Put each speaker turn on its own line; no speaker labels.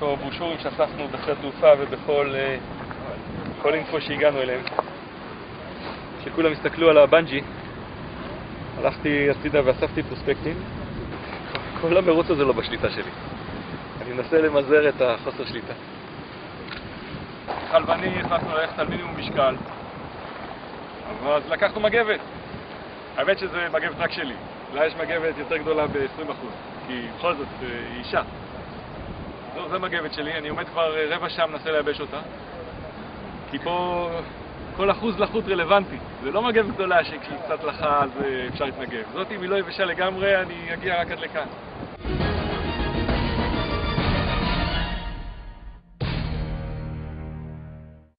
פה ברושורים שאספנו בשדה תעופה ובכל אינפו שהגענו אליהם. שכולם הסתכלו על הבנג'י, הלכתי הצידה ואספתי פרוספקטים. כל המרוץ הזה לא בשליטה שלי. אני מנסה למזער את החוסר שליטה. חלבני החלטנו ללכת על מינימום משקל, אז לקחנו מגבת. האמת שזה מגבת רק שלי. לה יש מגבת יותר גדולה ב-20%, כי בכל זאת היא אישה. זה מגבת שלי, אני עומד כבר רבע שעה מנסה לייבש אותה. כי פה כל אחוז לחות רלוונטי. זה לא מגבת גדולה שכשהיא קצת לחה אז אפשר להתנגב. זאת אם היא לא יבשה לגמרי, אני אגיע רק עד לכאן.